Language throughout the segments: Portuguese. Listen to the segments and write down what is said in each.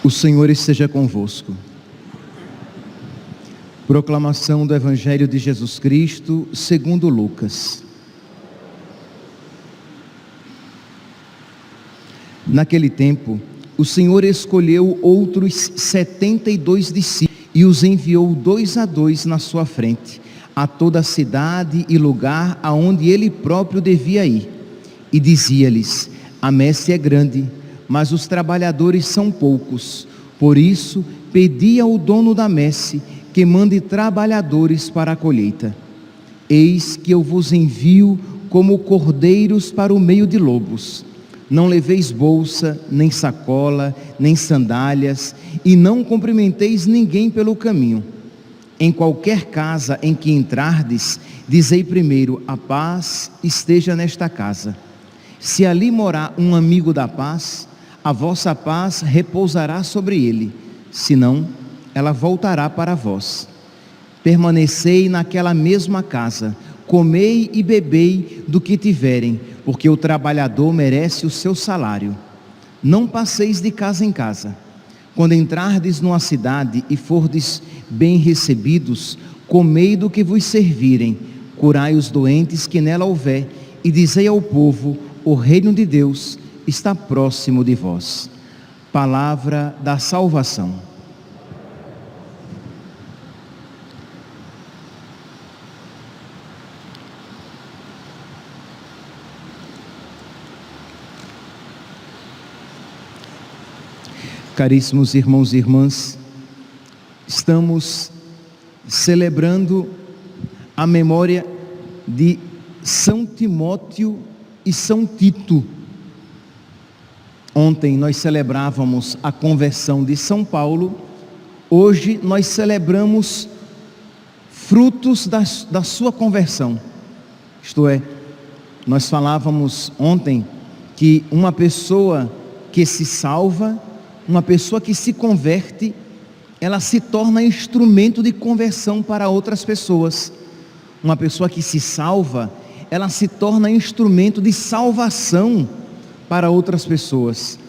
O Senhor esteja convosco. Proclamação do Evangelho de Jesus Cristo, segundo Lucas. Naquele tempo, o Senhor escolheu outros 72 discípulos e os enviou 2 a 2 na sua frente, a toda a cidade e lugar aonde ele próprio devia ir. E dizia-lhes: a messe é grande, mas os trabalhadores são poucos. Por isso, pedi ao dono da messe que mande trabalhadores para a colheita. Eis que eu vos envio como cordeiros para o meio de lobos. Não leveis bolsa, nem sacola, nem sandálias, e não cumprimenteis ninguém pelo caminho. Em qualquer casa em que entrardes, dizei primeiro: a paz esteja nesta casa. Se ali morar um amigo da paz, a vossa paz repousará sobre ele, senão ela voltará para vós. Permanecei naquela mesma casa, comei e bebei do que tiverem, porque o trabalhador merece o seu salário. Não passeis de casa em casa. Quando entrardes numa cidade e fordes bem recebidos, comei do que vos servirem, curai os doentes que nela houver, e dizei ao povo: o reino de Deus está próximo de vós. Palavra da salvação. Caríssimos irmãos e irmãs, estamos celebrando a memória de São Timóteo e São Tito. Ontem nós celebrávamos a conversão de São Paulo, hoje nós celebramos frutos da sua conversão. Isto é, nós falávamos ontem que uma pessoa que se salva, uma pessoa que se converte, ela se torna instrumento de conversão para outras pessoas. Uma pessoa que se salva, ela se torna instrumento de salvação para outras pessoas.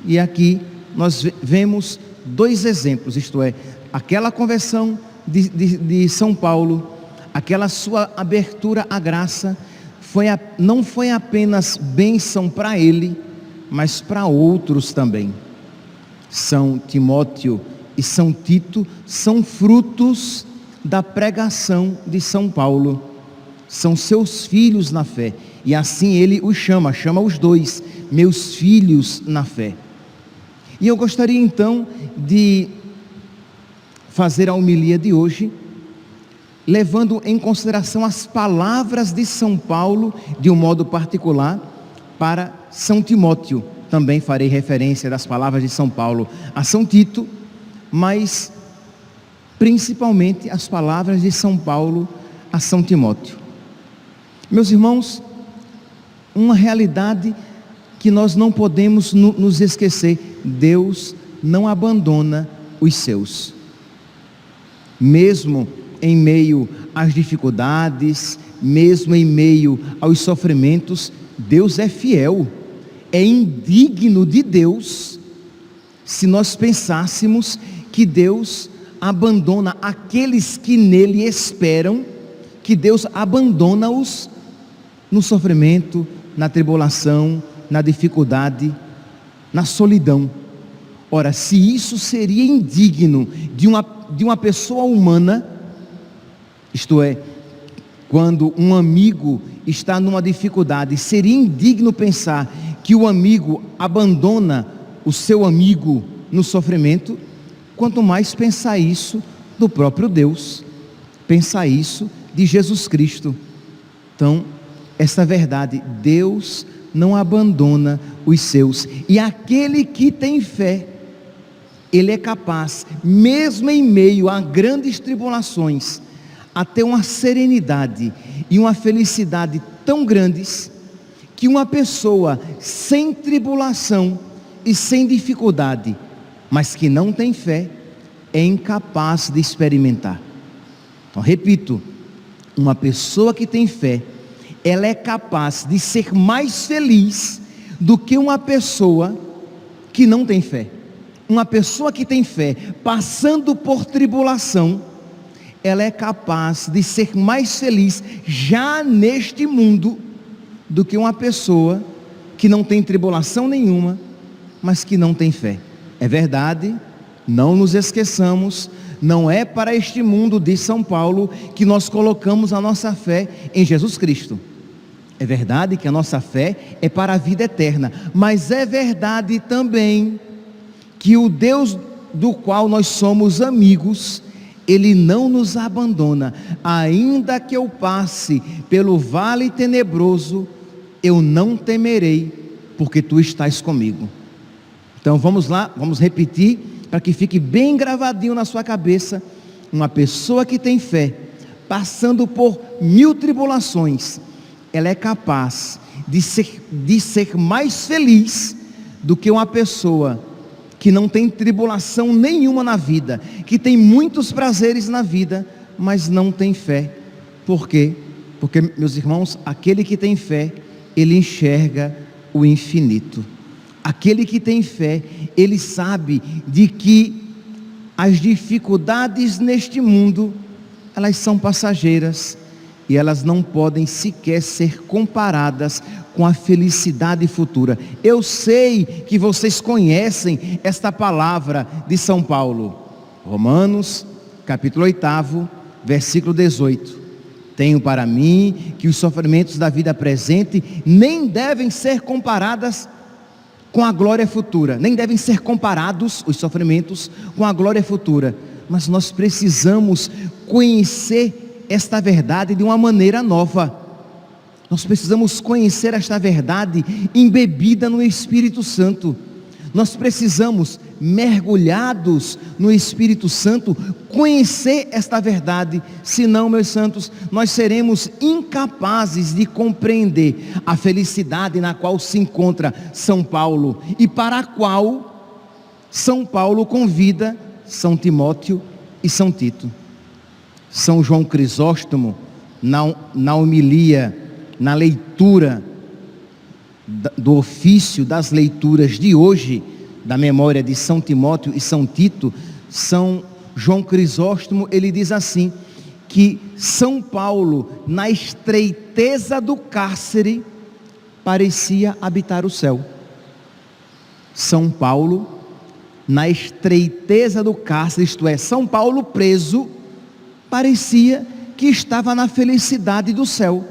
E aqui nós vemos 2 exemplos, isto é, aquela conversão de São Paulo, aquela sua abertura à graça, não foi apenas bênção para ele, mas para outros também. São Timóteo e São Tito são frutos da pregação de São Paulo, são seus filhos na fé, e assim ele os chama os 2, meus filhos na fé. E eu gostaria então de fazer a homilia de hoje, levando em consideração as palavras de São Paulo, de um modo particular, para São Timóteo. Também farei referência das palavras de São Paulo a São Tito, mas principalmente as palavras de São Paulo a São Timóteo. Meus irmãos, uma realidade que nós não podemos nos esquecer: Deus não abandona os seus. Mesmo em meio às dificuldades, mesmo em meio aos sofrimentos, Deus é fiel. É indigno de Deus se nós pensássemos que Deus abandona aqueles que nele esperam, que Deus abandona-os no sofrimento, na tribulação, na dificuldade, na solidão. Ora, se isso seria indigno de uma pessoa humana, isto é, quando um amigo está numa dificuldade, seria indigno pensar que o amigo abandona o seu amigo no sofrimento, quanto mais pensar isso do próprio Deus, pensar isso de Jesus Cristo. Então, essa verdade: Deus não abandona os seus, e aquele que tem fé, ele é capaz, mesmo em meio a grandes tribulações, a ter uma serenidade e uma felicidade tão grandes, que uma pessoa sem tribulação e sem dificuldade mas que não tem fé é incapaz de experimentar. Então, repito, uma pessoa que tem fé, ela é capaz de ser mais feliz do que uma pessoa que não tem fé. Uma pessoa que tem fé, passando por tribulação, ela é capaz de ser mais feliz já neste mundo do que uma pessoa que não tem tribulação nenhuma, mas que não tem fé. É verdade, não nos esqueçamos, não é para este mundo de São Paulo que nós colocamos a nossa fé em Jesus Cristo. É verdade que a nossa fé é para a vida eterna, mas é verdade também que o Deus do qual nós somos amigos, Ele não nos abandona. Ainda que eu passe pelo vale tenebroso, eu não temerei, porque Tu estás comigo. Então vamos lá, vamos repetir, para que fique bem gravadinho na sua cabeça. Uma pessoa que tem fé, passando por 1000 tribulações, ela é capaz de ser mais feliz do que uma pessoa que não tem tribulação nenhuma na vida, que tem muitos prazeres na vida, mas não tem fé. Por quê? Porque, meus irmãos, aquele que tem fé, ele enxerga o infinito. Aquele que tem fé, ele sabe de que as dificuldades neste mundo, elas são passageiras, e elas não podem sequer ser comparadas com a felicidade futura. Eu sei que vocês conhecem esta palavra de São Paulo, Romanos, capítulo 8, versículo 18. Tenho para mim que os sofrimentos da vida presente nem devem ser comparadas com a glória futura, nem devem ser comparados os sofrimentos com a glória futura, mas nós precisamos conhecer esta verdade de uma maneira nova. Nós precisamos conhecer esta verdade embebida no Espírito Santo. Nós precisamos, mergulhados no Espírito Santo, conhecer esta verdade. Senão, meus santos, nós seremos incapazes de compreender a felicidade na qual se encontra São Paulo, e para a qual São Paulo convida São Timóteo e São Tito. São João Crisóstomo, na homilia, na leitura do ofício das leituras de hoje, da memória de São Timóteo e São Tito, São João Crisóstomo, ele diz assim, que São Paulo, na estreiteza do cárcere, parecia habitar o céu. São Paulo, na estreiteza do cárcere, isto é, São Paulo preso, parecia que estava na felicidade do céu.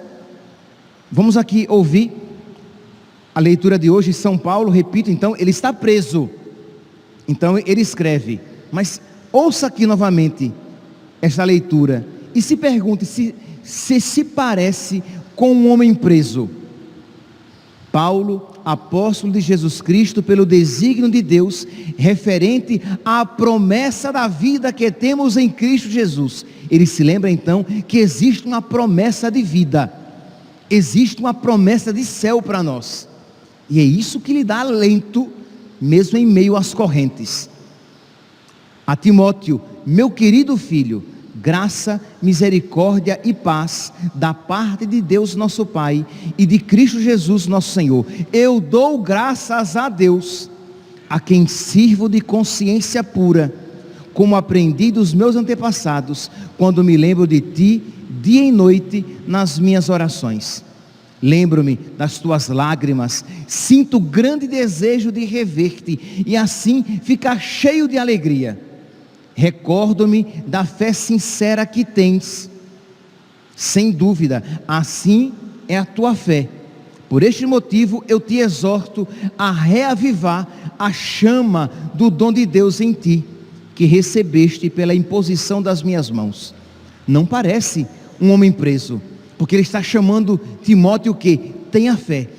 Vamos aqui ouvir a leitura de hoje. São Paulo, repito, então, ele está preso. Então ele escreve, mas ouça aqui novamente esta leitura e se pergunte se parece com um homem preso. Paulo, apóstolo de Jesus Cristo, pelo desígnio de Deus, referente à promessa da vida que temos em Cristo Jesus. Ele se lembra então que existe uma promessa de vida, existe uma promessa de céu para nós, e é isso que lhe dá alento, mesmo em meio às correntes. A Timóteo, meu querido filho, graça, misericórdia e paz da parte de Deus nosso Pai e de Cristo Jesus nosso Senhor. Eu dou graças a Deus, a quem sirvo de consciência pura, como aprendi dos meus antepassados, quando me lembro de ti, dia e noite, nas minhas orações. Lembro-me das tuas lágrimas, sinto grande desejo de rever-te, e assim ficar cheio de alegria. Recordo-me da fé sincera que tens. Sem dúvida, assim é a tua fé. Por este motivo eu te exorto a reavivar a chama do dom de Deus em ti, que recebeste pela imposição das minhas mãos. Não parece um homem preso, porque ele está chamando Timóteo o quê? Tenha fé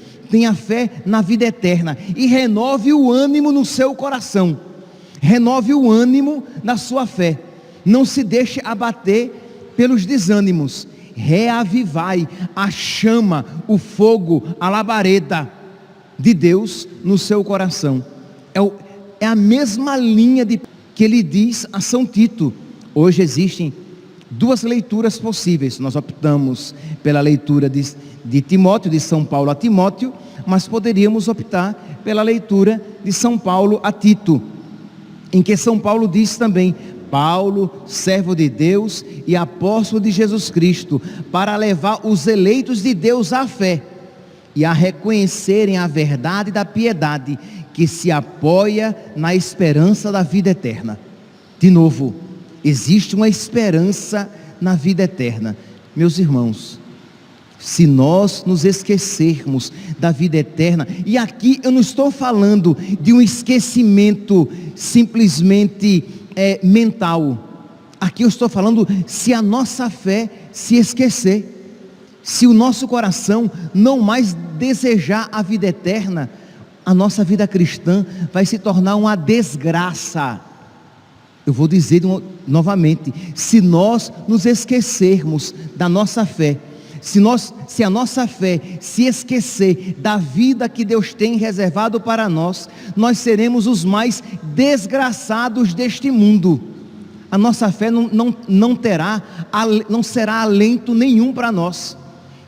na vida eterna, e renove o ânimo no seu coração, renove o ânimo na sua fé, não se deixe abater pelos desânimos, reavivai a chama, o fogo, a labareda de Deus no seu coração. é a mesma linha que ele diz a São Tito. Hoje existem duas leituras possíveis. Nós optamos pela leitura de Timóteo, de São Paulo a Timóteo, mas poderíamos optar pela leitura de São Paulo a Tito, em que São Paulo diz também: Paulo, servo de Deus e apóstolo de Jesus Cristo, para levar os eleitos de Deus à fé e a reconhecerem a verdade da piedade que se apoia na esperança da vida eterna. De novo, existe uma esperança na vida eterna. Meus irmãos, se nós nos esquecermos da vida eterna, e aqui eu não estou falando de um esquecimento simplesmente mental, aqui eu estou falando se a nossa fé se esquecer, se o nosso coração não mais desejar a vida eterna, a nossa vida cristã vai se tornar uma desgraça. Eu vou dizer novamente: se nós nos esquecermos da nossa fé, se a nossa fé se esquecer da vida que Deus tem reservado para nós, nós seremos os mais desgraçados deste mundo. A nossa fé não será alento nenhum para nós.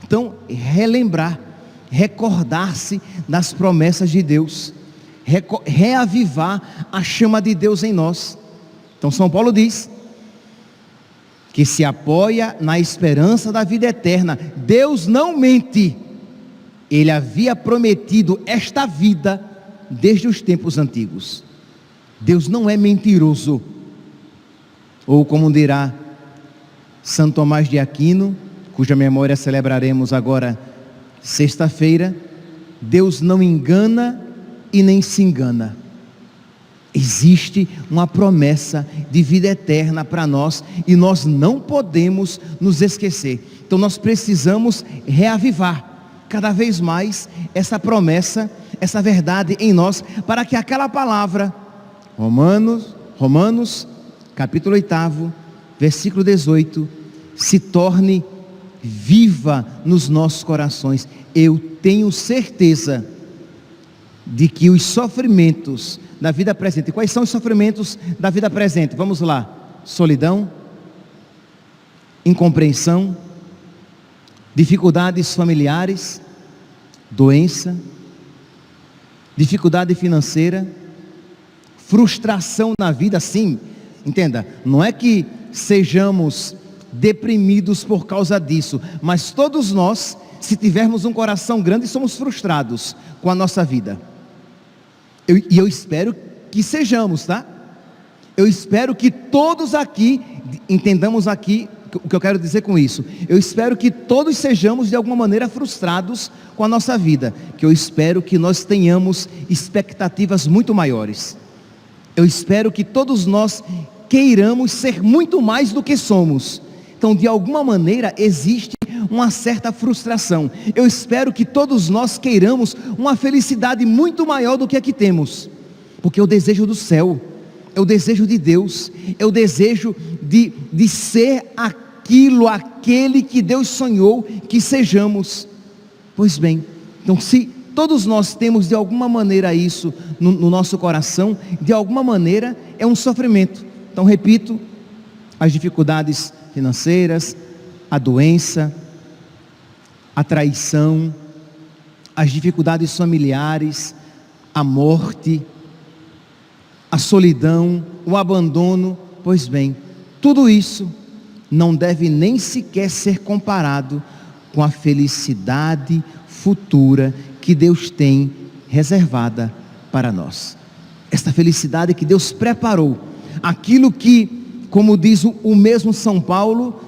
Então, recordar-se das promessas de Deus, reavivar a chama de Deus em nós. Então São Paulo diz que se apoia na esperança da vida eterna. Deus não mente, Ele havia prometido esta vida desde os tempos antigos. Deus não é mentiroso, ou como dirá São Tomás de Aquino, cuja memória celebraremos agora sexta-feira: Deus não engana e nem se engana. Existe uma promessa de vida eterna para nós e nós não podemos nos esquecer. Então nós precisamos reavivar cada vez mais essa promessa, essa verdade em nós, para que aquela palavra, Romanos capítulo 8, versículo 18, se torne viva nos nossos corações. Eu tenho certeza de que os sofrimentos da vida presente, quais são os sofrimentos da vida presente? Vamos lá: solidão, incompreensão, dificuldades familiares, doença, dificuldade financeira, frustração na vida. Sim, entenda, não é que sejamos deprimidos por causa disso, mas todos nós, se tivermos um coração grande, somos frustrados com a nossa vida. Eu espero que sejamos, tá? Eu espero que todos aqui, entendamos aqui o que eu quero dizer com isso. Eu espero que todos sejamos de alguma maneira frustrados com a nossa vida, que eu espero que nós tenhamos expectativas muito maiores. Eu espero que todos nós queiramos ser muito mais do que somos. Então, de alguma maneira, existe uma certa frustração. Eu espero que todos nós queiramos uma felicidade muito maior do que a que temos, porque é o desejo do céu, é o desejo de Deus, é o desejo de ser aquele que Deus sonhou que sejamos. Pois bem, então se todos nós temos de alguma maneira isso no nosso coração, de alguma maneira é um sofrimento. Então repito: as dificuldades financeiras, a doença, a traição, as dificuldades familiares, a morte, a solidão, o abandono. Pois bem, tudo isso não deve nem sequer ser comparado com a felicidade futura que Deus tem reservada para nós. Esta felicidade que Deus preparou, aquilo que, como diz o mesmo São Paulo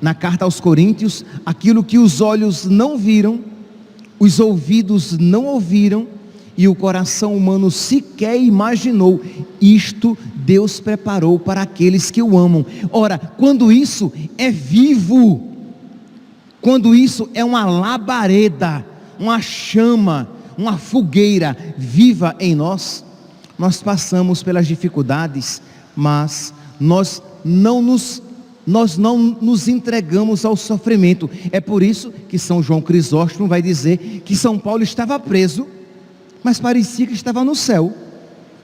na carta aos Coríntios, aquilo que os olhos não viram, os ouvidos não ouviram e o coração humano sequer imaginou, isto Deus preparou para aqueles que o amam. Ora, quando isso é vivo, quando isso é uma labareda, uma chama, uma fogueira viva em nós, nós passamos pelas dificuldades, mas nós não nos entregamos ao sofrimento. É por isso que São João Crisóstomo vai dizer que São Paulo estava preso, mas parecia que estava no céu.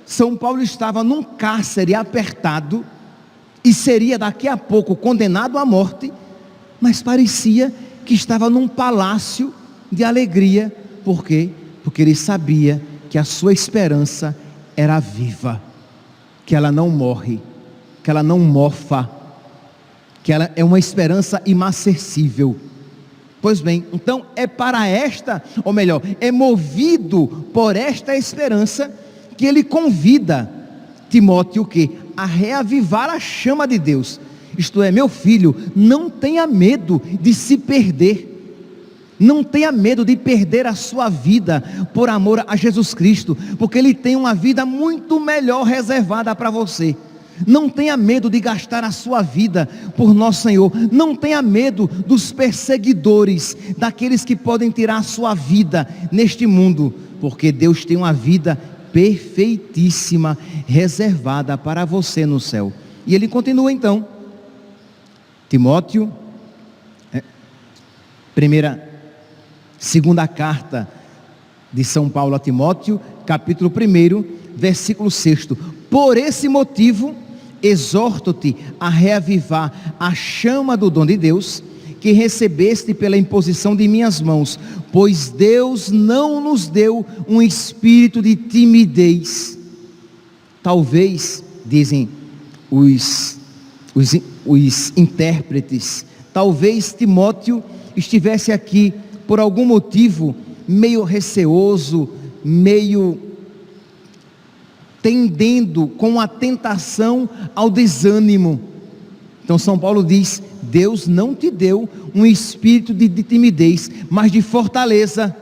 São Paulo estava num cárcere apertado e seria daqui a pouco condenado à morte, mas parecia que estava num palácio de alegria. Por quê? Porque ele sabia que a sua esperança era viva, que ela não morre, que ela não mofa, que ela é uma esperança inacessível. Pois bem, então é para esta, ou melhor, é movido por esta esperança que ele convida Timóteo o quê? A reavivar a chama de Deus. Isto é, meu filho, não tenha medo de se perder. Não tenha medo de perder a sua vida por amor a Jesus Cristo, porque Ele tem uma vida muito melhor reservada para você. Não tenha medo de gastar a sua vida por nosso Senhor. Não tenha medo dos perseguidores, daqueles que podem tirar a sua vida neste mundo, porque Deus tem uma vida perfeitíssima reservada para você no céu. E ele continua então, Timóteo, segunda carta de São Paulo a Timóteo, capítulo 1, versículo 6. Por esse motivo, exorto-te a reavivar a chama do dom de Deus, que recebeste pela imposição de minhas mãos, pois Deus não nos deu um espírito de timidez. Talvez, dizem os intérpretes, talvez Timóteo estivesse aqui por algum motivo meio receoso, meio tendendo com a tentação ao desânimo. Então São Paulo diz: Deus não te deu um espírito de timidez, mas de fortaleza,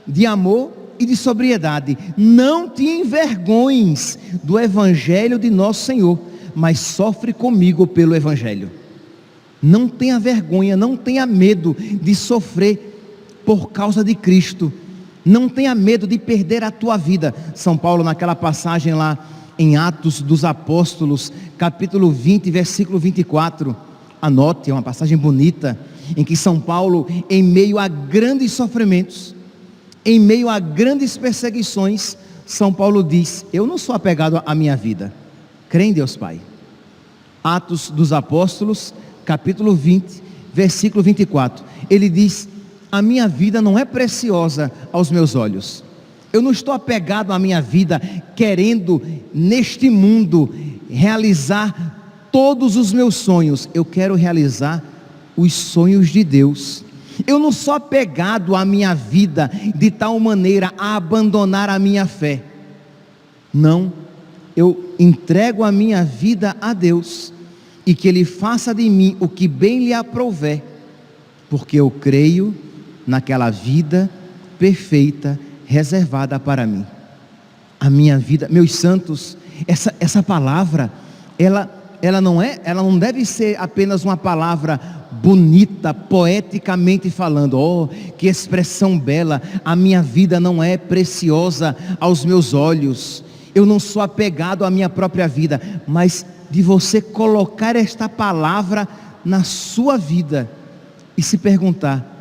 de amor e de sobriedade. Não te envergonhes do evangelho de nosso Senhor, mas sofre comigo pelo evangelho. Não tenha vergonha, não tenha medo de sofrer por causa de Cristo. Não tenha medo de perder a tua vida. São Paulo, naquela passagem lá em Atos dos Apóstolos, capítulo 20, versículo 24, anote, é uma passagem bonita, em que São Paulo, em meio a grandes sofrimentos, em meio a grandes perseguições, São Paulo diz: eu não sou apegado à minha vida. Crê em Deus Pai. Atos dos Apóstolos, capítulo 20, versículo 24, ele diz: a minha vida não é preciosa aos meus olhos. Eu não estou apegado à minha vida, querendo neste mundo realizar todos os meus sonhos. Eu quero realizar os sonhos de Deus. Eu não sou apegado à minha vida de tal maneira a abandonar a minha fé. Não, eu entrego a minha vida a Deus, e que Ele faça de mim o que bem lhe aprouver, porque eu creio naquela vida perfeita reservada para mim. A minha vida, meus santos, essa palavra, ela não deve ser apenas uma palavra bonita, poeticamente falando: oh, que expressão bela, a minha vida não é preciosa aos meus olhos, eu não sou apegado à minha própria vida, mas de você colocar esta palavra na sua vida e se perguntar: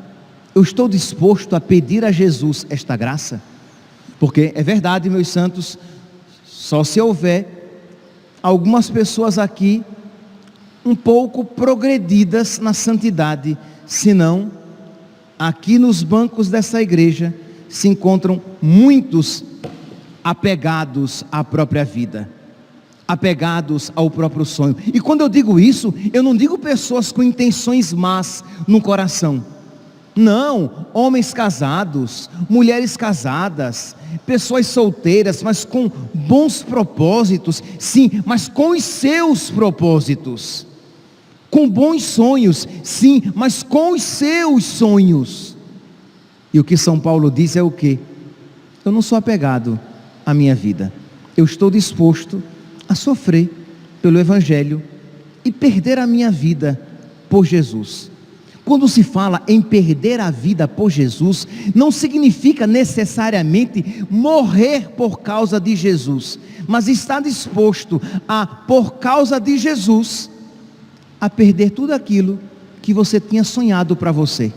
eu estou disposto a pedir a Jesus esta graça? Porque é verdade, meus santos, só se houver algumas pessoas aqui um pouco progredidas na santidade, senão aqui nos bancos dessa igreja se encontram muitos apegados à própria vida, apegados ao próprio sonho. E quando eu digo isso, eu não digo pessoas com intenções más no coração. Não, homens casados, mulheres casadas, pessoas solteiras, mas com bons propósitos, sim, mas com os seus propósitos, com bons sonhos, sim, mas com os seus sonhos. E o que São Paulo diz é o quê? Eu não sou apegado à minha vida, eu estou disposto a sofrer pelo evangelho e perder a minha vida por Jesus. Quando se fala em perder a vida por Jesus, não significa necessariamente morrer por causa de Jesus, mas estar disposto a, por causa de Jesus, a perder tudo aquilo que você tinha sonhado para você,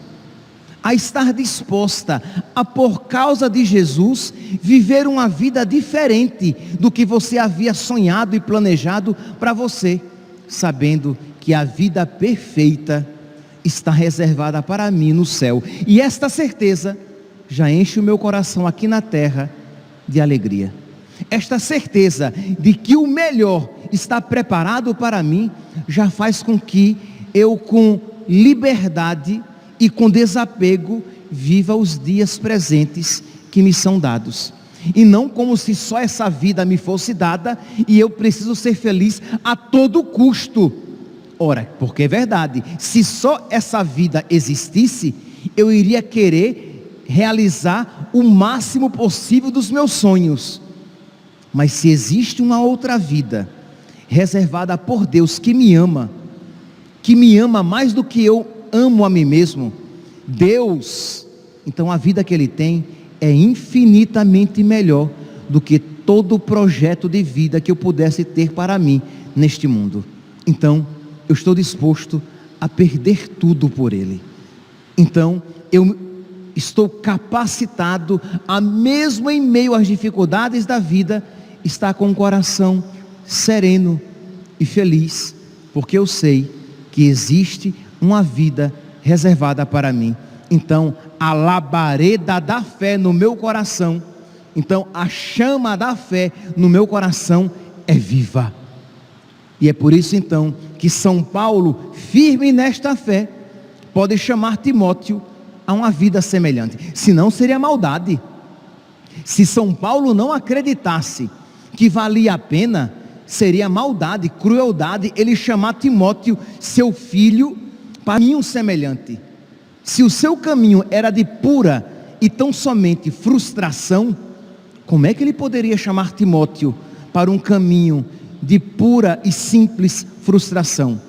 a estar disposta a, por causa de Jesus, viver uma vida diferente do que você havia sonhado e planejado para você, sabendo que a vida perfeita está reservada para mim no céu. E esta certeza já enche o meu coração aqui na terra de alegria. Esta certeza de que o melhor está preparado para mim, já faz com que eu, com liberdade e com desapego, viva os dias presentes que me são dados. E não como se só essa vida me fosse dada e eu preciso ser feliz a todo custo. Ora, porque é verdade, se só essa vida existisse, eu iria querer realizar o máximo possível dos meus sonhos. Mas se existe uma outra vida reservada por Deus que me ama mais do que eu amo a mim mesmo, Deus, então a vida que Ele tem é infinitamente melhor do que todo o projeto de vida que eu pudesse ter para mim neste mundo. Então, eu estou disposto a perder tudo por Ele. Então, eu estou capacitado a, mesmo em meio às dificuldades da vida, estar com o coração sereno e feliz, porque eu sei que existe uma vida reservada para mim. Então, a labareda da fé no meu coração, então a chama da fé no meu coração é viva. E é por isso então que São Paulo, firme nesta fé, pode chamar Timóteo a uma vida semelhante. Senão seria maldade. Se São Paulo não acreditasse que valia a pena, seria maldade, crueldade ele chamar Timóteo, seu filho, para mim um semelhante. Se o seu caminho era de pura e tão somente frustração, como é que ele poderia chamar Timóteo para um caminho de pura e simples frustração?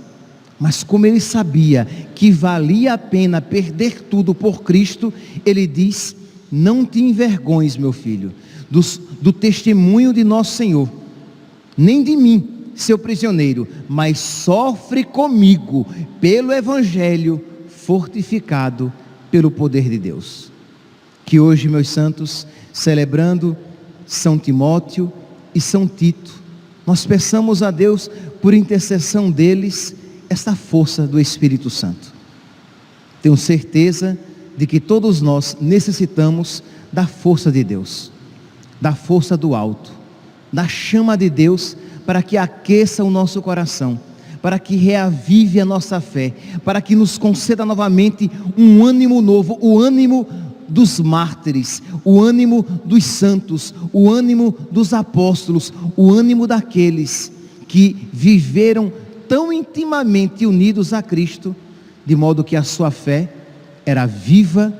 Mas como ele sabia que valia a pena perder tudo por Cristo, ele diz: não te envergonhes, meu filho, do testemunho de nosso Senhor, nem de mim, seu prisioneiro, mas sofre comigo pelo Evangelho, fortificado pelo poder de Deus. Que hoje, meus santos, celebrando São Timóteo e São Tito, nós peçamos a Deus, por intercessão deles, esta força do Espírito Santo. Tenho certeza de que todos nós necessitamos da força de Deus, da força do alto, da chama de Deus, para que aqueça o nosso coração, para que reavive a nossa fé, para que nos conceda novamente um ânimo novo, o ânimo dos mártires, o ânimo dos santos, o ânimo dos apóstolos, o ânimo daqueles que viveram tão intimamente unidos a Cristo, de modo que a sua fé era viva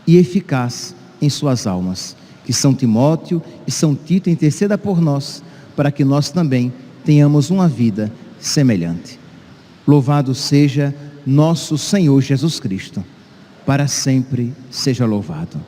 e eficaz em suas almas. Que São Timóteo e São Tito interceda por nós, para que nós também tenhamos uma vida semelhante. Louvado seja nosso Senhor Jesus Cristo, para sempre seja louvado.